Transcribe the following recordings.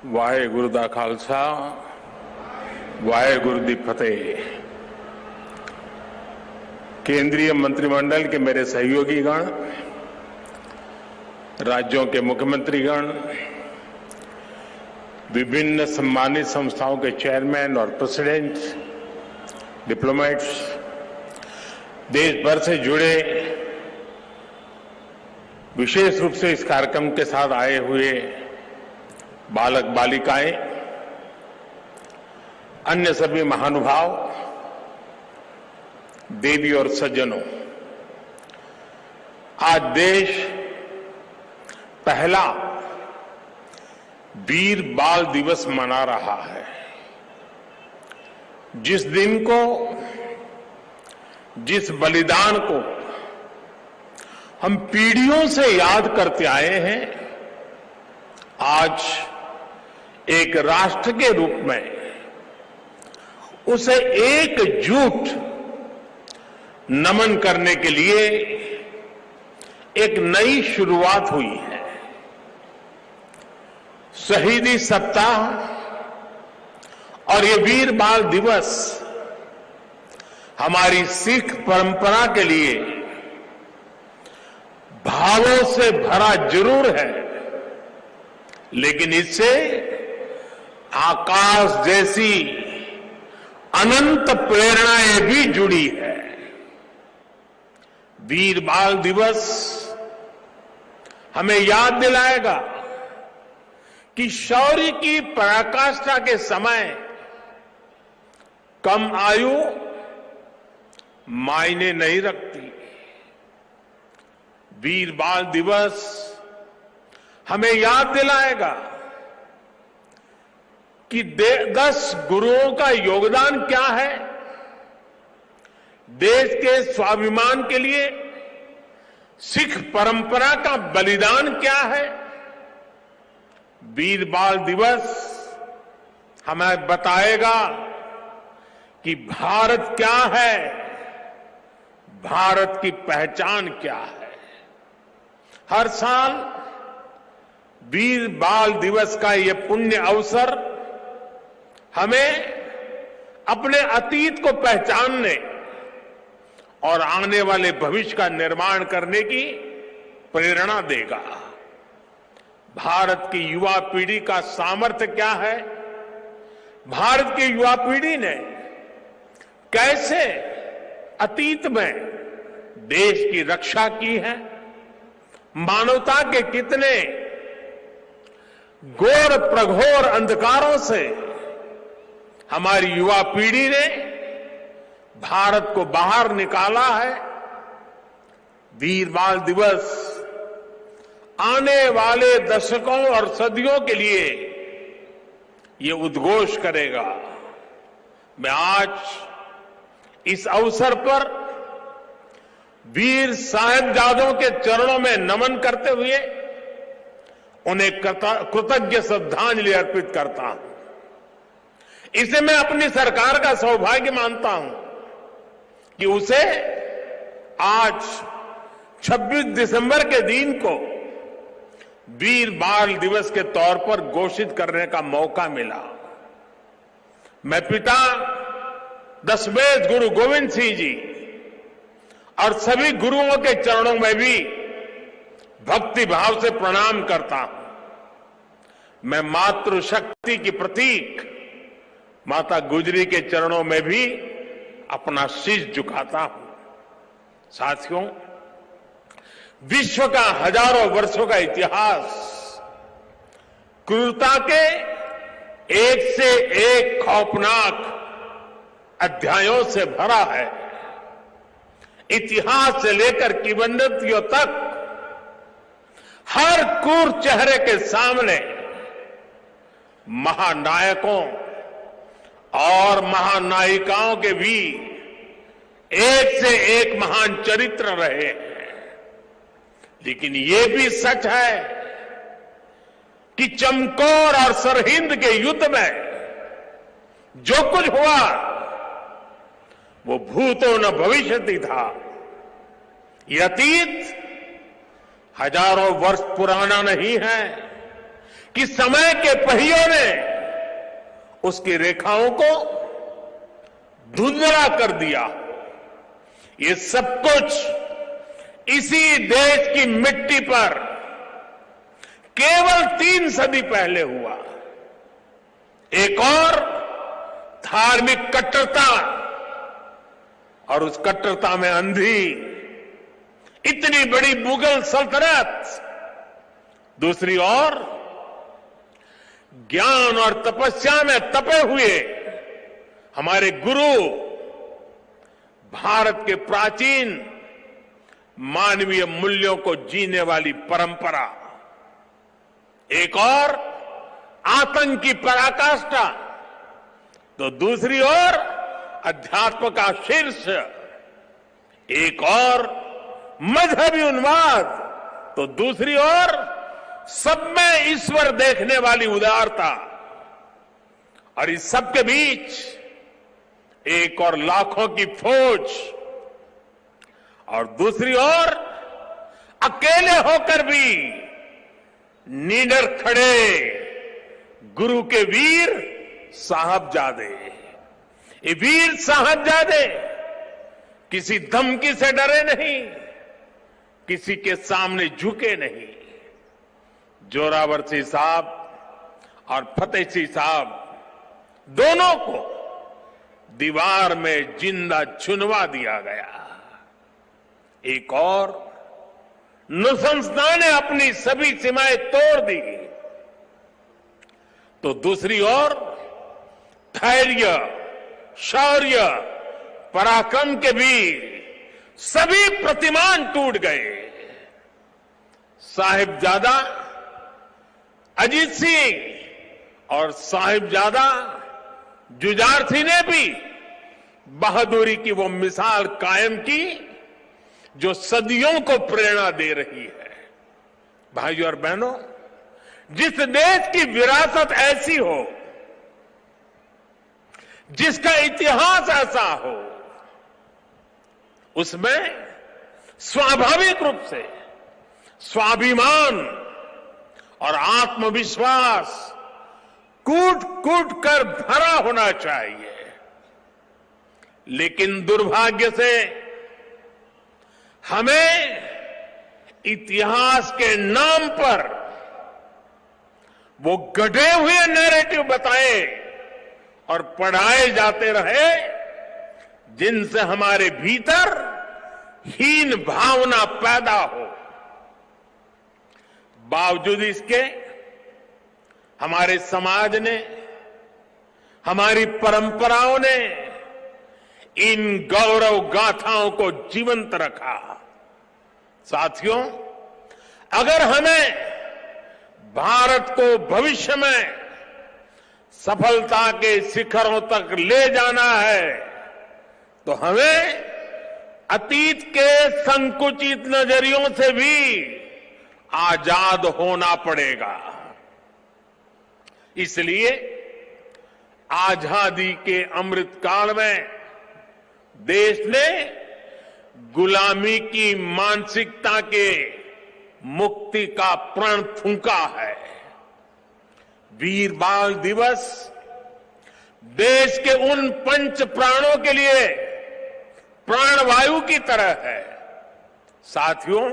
वाहेगुरु दा खालसा वाहेगुरु दी फतेह। केंद्रीय मंत्रिमंडल के मेरे सहयोगीगण, राज्यों के मुख्यमंत्रीगण, विभिन्न सम्मानित संस्थाओं के चेयरमैन और प्रेसिडेंट, डिप्लोमेट्स, देश भर से जुड़े विशेष रूप से इस कार्यक्रम के साथ आए हुए बालक बालिकाएं, अन्य सभी महानुभाव, देवी और सज्जनों, आज देश पहला वीर बाल दिवस मना रहा है। जिस दिन को, जिस बलिदान को हम पीढ़ियों से याद करते आए हैं, आज एक राष्ट्र के रूप में उसे एकजुट नमन करने के लिए एक नई शुरुआत हुई है। शहीदी सप्ताह और ये वीर बाल दिवस हमारी सिख परंपरा के लिए भावों से भरा जरूर है, लेकिन इससे आकाश जैसी अनंत प्रेरणाएं भी जुड़ी है। वीर बाल दिवस हमें याद दिलाएगा कि शौर्य की पराकाष्ठा के समय कम आयु मायने नहीं रखती। वीर बाल दिवस हमें याद दिलाएगा कि 10 गुरुओं का योगदान क्या है, देश के स्वाभिमान के लिए सिख परंपरा का बलिदान क्या है। वीर बाल दिवस हमें बताएगा कि भारत क्या है, भारत की पहचान क्या है। हर साल वीर बाल दिवस का ये पुण्य अवसर हमें अपने अतीत को पहचानने और आने वाले भविष्य का निर्माण करने की प्रेरणा देगा। भारत की युवा पीढ़ी का सामर्थ्य क्या है, भारत की युवा पीढ़ी ने कैसे अतीत में देश की रक्षा की है, मानवता के कितने घोर प्रघोर अंधकारों से हमारी युवा पीढ़ी ने भारत को बाहर निकाला है। वीर बाल दिवस आने वाले दशकों और सदियों के लिए ये उद्घोष करेगा। मैं आज इस अवसर पर वीर साहिबजादों के चरणों में नमन करते हुए उन्हें कृतज्ञ श्रद्धांजलि अर्पित करता हूं। इसे मैं अपनी सरकार का सौभाग्य मानता हूं कि उसे आज 26 दिसंबर के दिन को वीर बाल दिवस के तौर पर घोषित करने का मौका मिला। मैं पिता दशमेश गुरु गोविंद सिंह जी और सभी गुरुओं के चरणों में भी भक्ति भाव से प्रणाम करता हूं। मैं मातृशक्ति की प्रतीक माता गुजरी के चरणों में भी अपना शीश झुकाता हूं। साथियों, विश्व का हजारों वर्षों का इतिहास क्रूरता के एक से एक खौफनाक अध्यायों से भरा है। इतिहास से लेकर किंवदंतियों तक हर क्रूर चेहरे के सामने महानायकों और महानायिकाओं के भी एक से एक महान चरित्र रहे हैं। लेकिन ये भी सच है कि चमकौर और सरहिंद के युद्ध में जो कुछ हुआ वो भूतो न भविष्यति था। ये अतीत हजारों वर्ष पुराना नहीं है, कि समय के पहियों ने उसकी रेखाओं को धुंधला कर दिया। ये सब कुछ इसी देश की मिट्टी पर केवल 3 सदी पहले हुआ। एक और धार्मिक कट्टरता, और उस कट्टरता में अंधी इतनी बड़ी मुगल सल्तनत, दूसरी ओर ज्ञान और तपस्या में तपे हुए हमारे गुरु, भारत के प्राचीन मानवीय मूल्यों को जीने वाली परंपरा, एक और आतंक की पराकाष्ठा, तो दूसरी ओर अध्यात्म का शीर्ष, एक और मजहबी उन्माद, तो दूसरी ओर सब में ईश्वर देखने वाली उदारता, और इस सब के बीच एक और लाखों की फौज, और दूसरी ओर अकेले होकर भी निडर खड़े गुरु के वीर साहबजादे। ये वीर साहबजादे किसी धमकी से डरे नहीं, किसी के सामने झुके नहीं। जोरावर सिंह साहब और फतेह सिंह साहब दोनों को दीवार में जिंदा चुनवा दिया गया। एक और नृशंसता ने अपनी सभी सीमाएं तोड़ दी, तो दूसरी ओर धैर्य, शौर्य, पराक्रम के भी सभी प्रतिमान टूट गए। साहिबजादा अजीत सिंह और साहिबजादा जुझार सिंह ने भी बहादुरी की वो मिसाल कायम की जो सदियों को प्रेरणा दे रही है। भाइयों और बहनों, जिस देश की विरासत ऐसी हो, जिसका इतिहास ऐसा हो, उसमें स्वाभाविक रूप से स्वाभिमान और आत्मविश्वास कूट कूट कर भरा होना चाहिए। लेकिन दुर्भाग्य से हमें इतिहास के नाम पर वो गढ़े हुए नैरेटिव बताए और पढ़ाए जाते रहे, जिनसे हमारे भीतर हीन भावना पैदा हो। बावजूद इसके हमारे समाज ने, हमारी परंपराओं ने इन गौरव गाथाओं को जीवंत रखा। साथियों, अगर हमें भारत को भविष्य में सफलता के शिखरों तक ले जाना है, तो हमें अतीत के संकुचित नजरियों से भी आजाद होना पड़ेगा। इसलिए आजादी के अमृत काल में देश ने गुलामी की मानसिकता के मुक्ति का प्रण फूंका है। वीर बाल दिवस देश के उन पंच प्राणों के लिए प्राणवायु की तरह है। साथियों,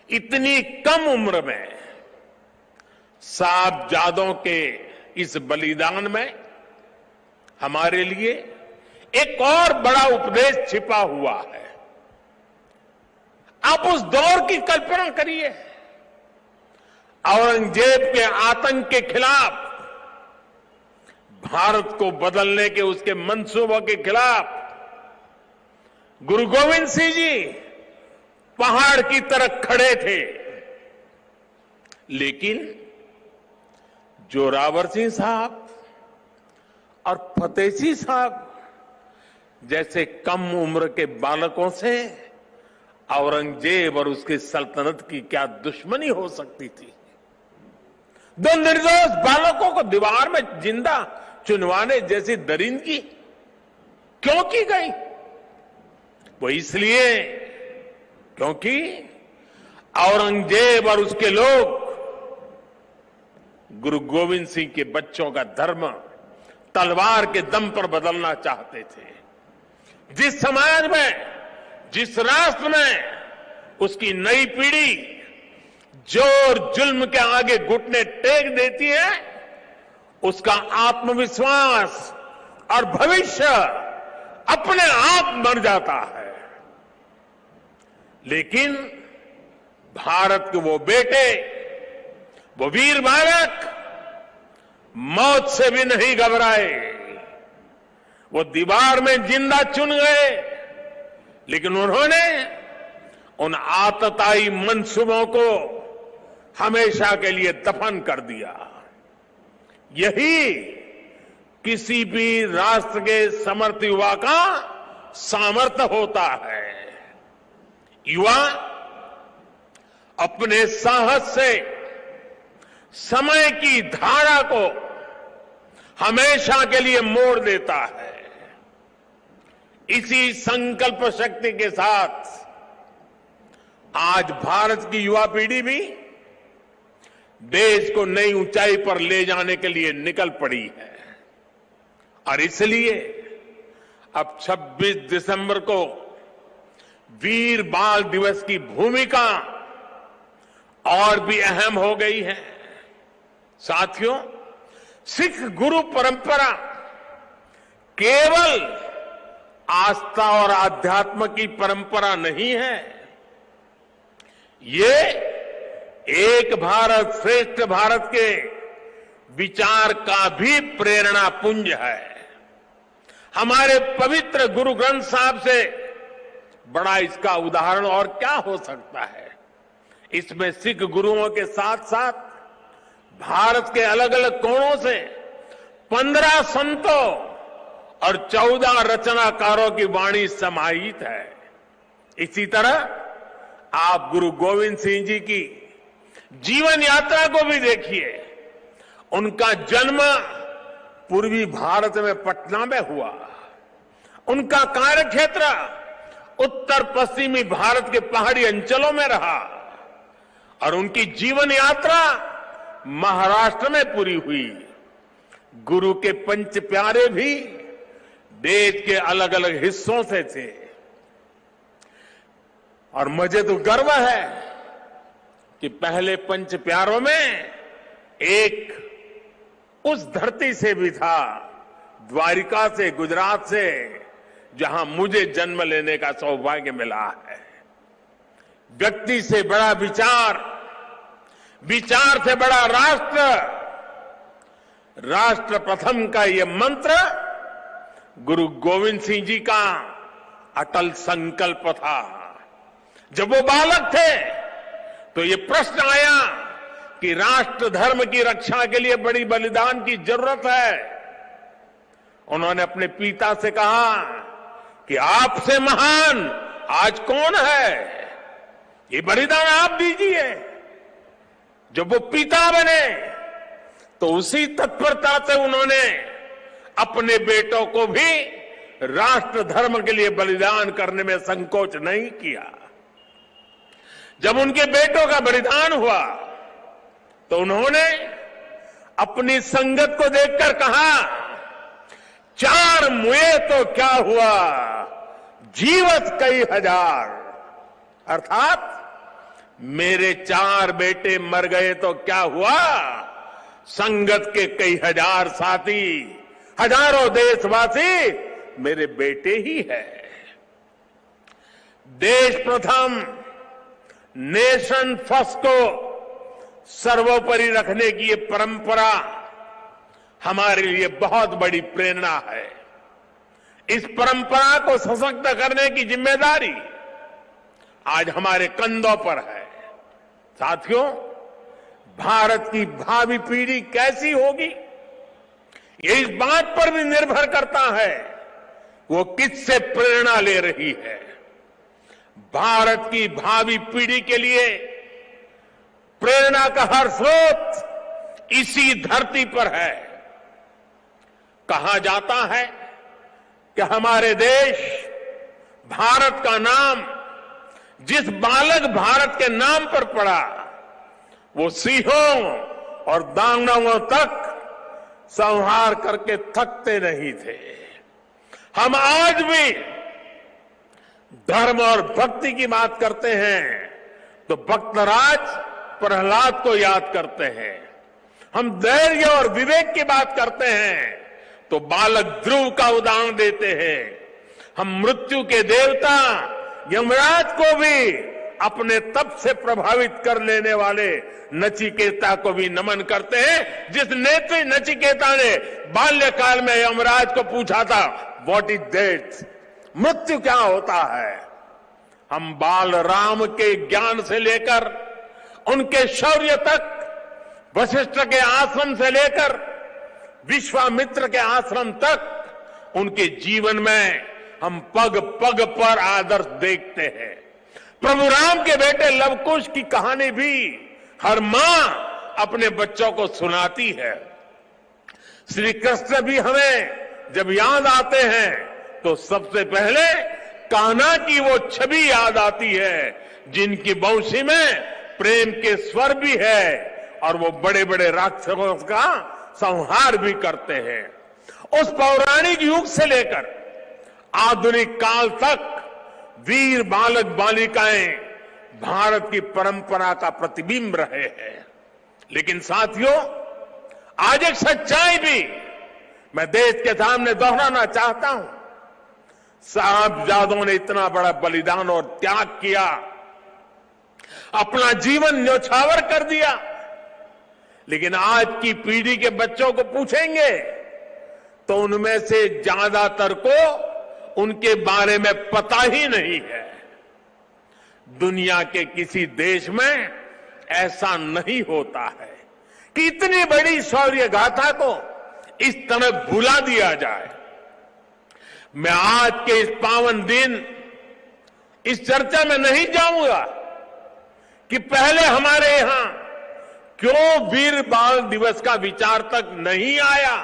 इतनी कम उम्र में साहबजादों के इस बलिदान में हमारे लिए एक और बड़ा उपदेश छिपा हुआ है। आप उस दौर की कल्पना करिए, औरंगजेब के आतंक के खिलाफ, भारत को बदलने के उसके मंसूबों के खिलाफ गुरु गोविंद सिंह जी पहाड़ की तरह खड़े थे। लेकिन जोरावर सिंह साहब और फतेह सिंह साहब जैसे कम उम्र के बालकों से औरंगजेब और उसकी सल्तनत की क्या दुश्मनी हो सकती थी। दो निर्दोष बालकों को दीवार में जिंदा चुनवाने जैसी दरिंदगी क्यों की गई? वो इसलिए क्योंकि औरंगजेब और उसके लोग गुरु गोविंद सिंह के बच्चों का धर्म तलवार के दम पर बदलना चाहते थे। जिस समाज में, जिस राष्ट्र में उसकी नई पीढ़ी जोर जुल्म के आगे घुटने टेक देती है, उसका आत्मविश्वास और भविष्य अपने आप मर जाता है। लेकिन भारत के वो बेटे, वो वीर बालक मौत से भी नहीं घबराए। वो दीवार में जिंदा चुन गए, लेकिन उन्होंने उन आतताई मंसूबों को हमेशा के लिए दफन कर दिया। यही किसी भी राष्ट्र के समर्थ युवा का सामर्थ्य होता है। युवा अपने साहस से समय की धारा को हमेशा के लिए मोड़ देता है। इसी संकल्प शक्ति के साथ आज भारत की युवा पीढ़ी भी देश को नई ऊंचाई पर ले जाने के लिए निकल पड़ी है। और इसलिए अब 26 दिसंबर को वीर बाल दिवस की भूमिका और भी अहम हो गई है। साथियों, सिख गुरु परंपरा केवल आस्था और आध्यात्म की परंपरा नहीं है, ये एक भारत श्रेष्ठ भारत के विचार का भी प्रेरणा पुंज है। हमारे पवित्र गुरु ग्रंथ साहब से बड़ा इसका उदाहरण और क्या हो सकता है। इसमें सिख गुरुओं के साथ साथ भारत के अलग अलग कोणों से 15 संतों और 14 रचनाकारों की वाणी समाहित है। इसी तरह आप गुरु गोविंद सिंह जी की जीवन यात्रा को भी देखिए। उनका जन्म पूर्वी भारत में पटना में हुआ। उनका कार्यक्षेत्र उत्तर पश्चिमी भारत के पहाड़ी अंचलों में रहा और उनकी जीवन यात्रा महाराष्ट्र में पूरी हुई। गुरु के पंच प्यारे भी देश के अलग अलग हिस्सों से थे। और मुझे तो गर्व है कि पहले पंच प्यारों में एक उस धरती से भी था, द्वारिका से, गुजरात से, जहां मुझे जन्म लेने का सौभाग्य मिला है। व्यक्ति से बड़ा विचार, विचार से बड़ा राष्ट्र, राष्ट्र प्रथम का ये मंत्र गुरु गोविंद सिंह जी का अटल संकल्प था। जब वो बालक थे तो ये प्रश्न आया कि राष्ट्र धर्म की रक्षा के लिए बड़ी बलिदान की जरूरत है। उन्होंने अपने पिता से कहा कि आपसे महान आज कौन है, ये बलिदान आप दीजिए। जब वो पिता बने तो उसी तत्परता से उन्होंने अपने बेटों को भी राष्ट्र धर्म के लिए बलिदान करने में संकोच नहीं किया। जब उनके बेटों का बलिदान हुआ तो उन्होंने अपनी संगत को देखकर कहा, 4 मुए तो क्या हुआ, जीवत कई हजार। अर्थात मेरे 4 बेटे मर गए तो क्या हुआ, संगत के कई हजार साथी, हजारों देशवासी मेरे बेटे ही है। देश प्रथम, नेशन फर्स्ट को सर्वोपरि रखने की ये परंपरा हमारे लिए बहुत बड़ी प्रेरणा है। इस परंपरा को सशक्त करने की जिम्मेदारी आज हमारे कंधों पर है। साथियों, भारत की भावी पीढ़ी कैसी होगी, ये इस बात पर भी निर्भर करता है वो किससे प्रेरणा ले रही है। भारत की भावी पीढ़ी के लिए प्रेरणा का हर स्रोत इसी धरती पर है। कहा जाता है कि हमारे देश भारत का नाम जिस बालक भारत के नाम पर पड़ा, वो सिंहों और दानवों तक संहार करके थकते नहीं थे। हम आज भी धर्म और भक्ति की बात करते हैं तो भक्तराज प्रहलाद को याद करते हैं। हम धैर्य और विवेक की बात करते हैं तो बालक ध्रुव का उदाहरण देते हैं। हम मृत्यु के देवता यमराज को भी अपने तप से प्रभावित कर लेने वाले नचिकेता को भी नमन करते हैं, जिस नेत्री नचिकेता ने बाल्यकाल में यमराज को पूछा था, व्हाट इज डेथ, मृत्यु क्या होता है। हम बाल राम के ज्ञान से लेकर उनके शौर्य तक, वशिष्ठ के आश्रम से लेकर विश्वामित्र के आश्रम तक, उनके जीवन में हम पग पग पर आदर्श देखते हैं। प्रभु राम के बेटे लवकुश की कहानी भी हर मां अपने बच्चों को सुनाती है। श्री कृष्ण भी हमें जब याद आते हैं तो सबसे पहले कान्हा की वो छवि याद आती है, जिनकी बंशी में प्रेम के स्वर भी है और वो बड़े बड़े राक्षसों का संहार भी करते हैं। उस पौराणिक युग से लेकर आधुनिक काल तक वीर बालक बालिकाएं भारत की परंपरा का प्रतिबिंब रहे हैं। लेकिन साथियों, आज एक सच्चाई भी मैं देश के सामने दोहराना चाहता हूं। साहबजादों ने इतना बड़ा बलिदान और त्याग किया, अपना जीवन न्यौछावर कर दिया, लेकिन आज की पीढ़ी के बच्चों को पूछेंगे तो उनमें से ज्यादातर को उनके बारे में पता ही नहीं है। दुनिया के किसी देश में ऐसा नहीं होता है कि इतनी बड़ी शौर्य गाथा को इस तरह भुला दिया जाए। मैं आज के इस पावन दिन इस चर्चा में नहीं जाऊंगा कि पहले हमारे यहां क्यों वीर बाल दिवस का विचार तक नहीं आया,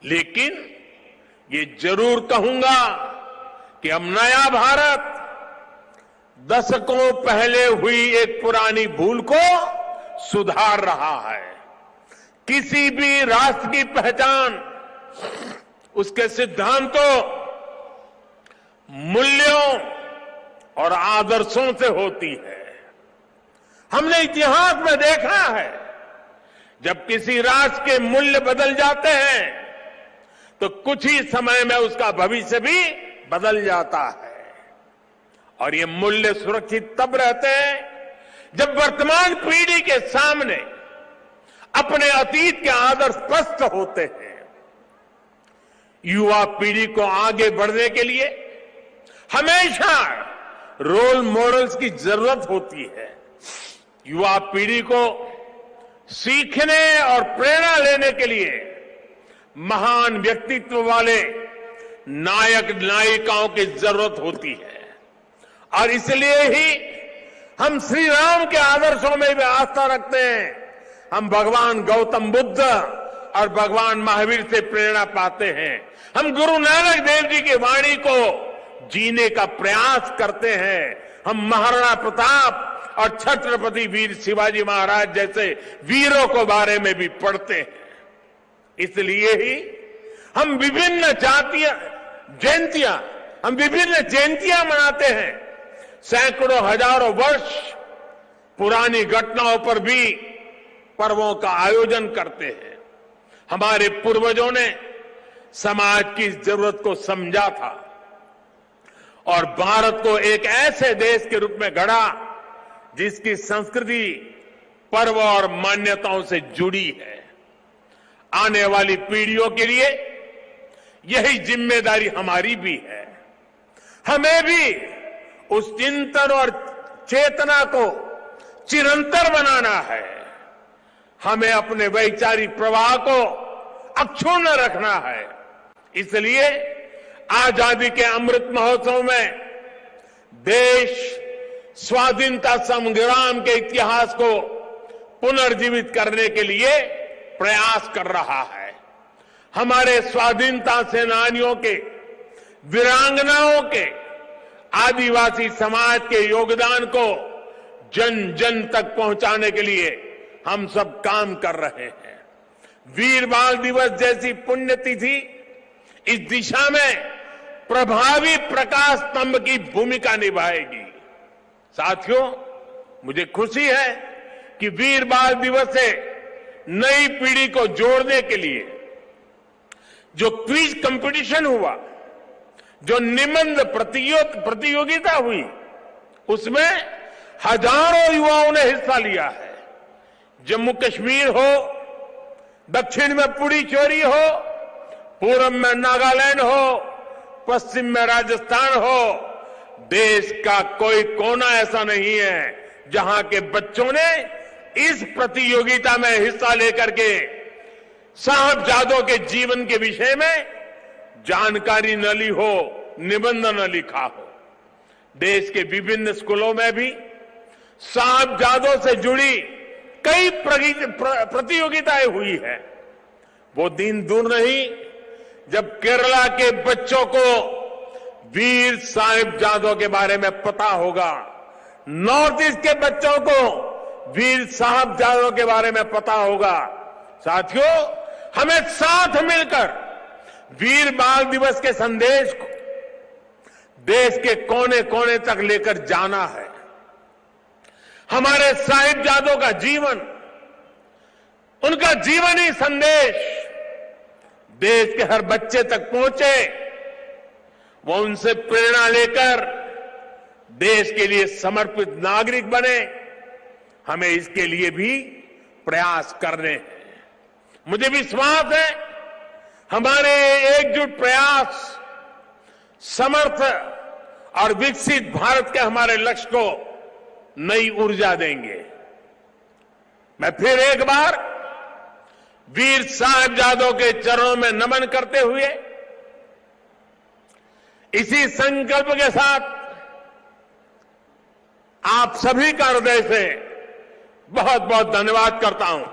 लेकिन ये जरूर कहूंगा कि अब नया भारत दशकों पहले हुई एक पुरानी भूल को सुधार रहा है। किसी भी राष्ट्र की पहचान उसके सिद्धांतों, मूल्यों और आदर्शों से होती है। हमने इतिहास में देखा है, जब किसी राष्ट्र के मूल्य बदल जाते हैं तो कुछ ही समय में उसका भविष्य भी बदल जाता है। और ये मूल्य सुरक्षित तब रहते हैं जब वर्तमान पीढ़ी के सामने अपने अतीत के आदर्श स्पष्ट होते हैं। युवा पीढ़ी को आगे बढ़ने के लिए हमेशा रोल मॉडल्स की जरूरत होती है। युवा पीढ़ी को सीखने और प्रेरणा लेने के लिए महान व्यक्तित्व वाले नायक नायिकाओं की जरूरत होती है। और इसलिए ही हम श्री राम के आदर्शों में भी आस्था रखते हैं। हम भगवान गौतम बुद्ध और भगवान महावीर से प्रेरणा पाते हैं। हम गुरु नानक देव जी की वाणी को जीने का प्रयास करते हैं। हम महाराणा प्रताप और छत्रपति वीर शिवाजी महाराज जैसे वीरों के बारे में भी पढ़ते हैं। इसलिए ही हम विभिन्न जयंतियां मनाते हैं। सैकड़ों हजारों वर्ष पुरानी घटनाओं पर भी पर्वों का आयोजन करते हैं। हमारे पूर्वजों ने समाज की जरूरत को समझा था और भारत को एक ऐसे देश के रूप में गढ़ा जिसकी संस्कृति पर्व और मान्यताओं से जुड़ी है। आने वाली पीढ़ियों के लिए यही जिम्मेदारी हमारी भी है। हमें भी उस चिंतन और चेतना को चिरंतर बनाना है। हमें अपने वैचारिक प्रवाह को अक्षुण्ण रखना है। इसलिए आजादी के अमृत महोत्सव में देश स्वाधीनता संग्राम के इतिहास को पुनर्जीवित करने के लिए प्रयास कर रहा है। हमारे स्वाधीनता सेनानियों के, वीरांगनाओं के, आदिवासी समाज के योगदान को जन जन तक पहुंचाने के लिए हम सब काम कर रहे हैं। वीर बाल दिवस जैसी पुण्यतिथि इस दिशा में प्रभावी प्रकाश स्तंभ की भूमिका निभाएगी। साथियों, मुझे खुशी है कि वीर बाल दिवस से नई पीढ़ी को जोड़ने के लिए जो क्विज कंपटीशन हुआ, जो निबंध प्रतियोगिता हुई, उसमें हजारों युवाओं ने हिस्सा लिया है। जम्मू कश्मीर हो, दक्षिण में पुडुचेरी हो, पूर्व में नागालैंड हो, पश्चिम में राजस्थान हो, देश का कोई कोना ऐसा नहीं है जहां के बच्चों ने इस प्रतियोगिता में हिस्सा लेकर के साहबजादों के जीवन के विषय में जानकारी न ली हो, निबंध न लिखा हो। देश के विभिन्न स्कूलों में भी साहबजादों से जुड़ी कई प्रतियोगिताएं हुई है। वो दिन दूर नहीं जब केरला के बच्चों को वीर साहिबजादों के बारे में पता होगा, नॉर्थ ईस्ट के बच्चों को वीर साहिबजादों के बारे में पता होगा। साथियों, हमें साथ मिलकर वीर बाल दिवस के संदेश को देश के कोने कोने तक लेकर जाना है। हमारे साहिबजादों का जीवन, उनका जीवनी संदेश देश के हर बच्चे तक पहुंचे, वो उनसे प्रेरणा लेकर देश के लिए समर्पित नागरिक बने। हमें इसके लिए भी प्रयास करने हैं। मुझे विश्वास है हमारे एकजुट प्रयास समर्थ और विकसित भारत के हमारे लक्ष्य को नई ऊर्जा देंगे। मैं फिर एक बार वीर साहिबजादों के चरणों में नमन करते हुए इसी संकल्प के साथ आप सभी का हृदय से बहुत बहुत धन्यवाद करता हूं।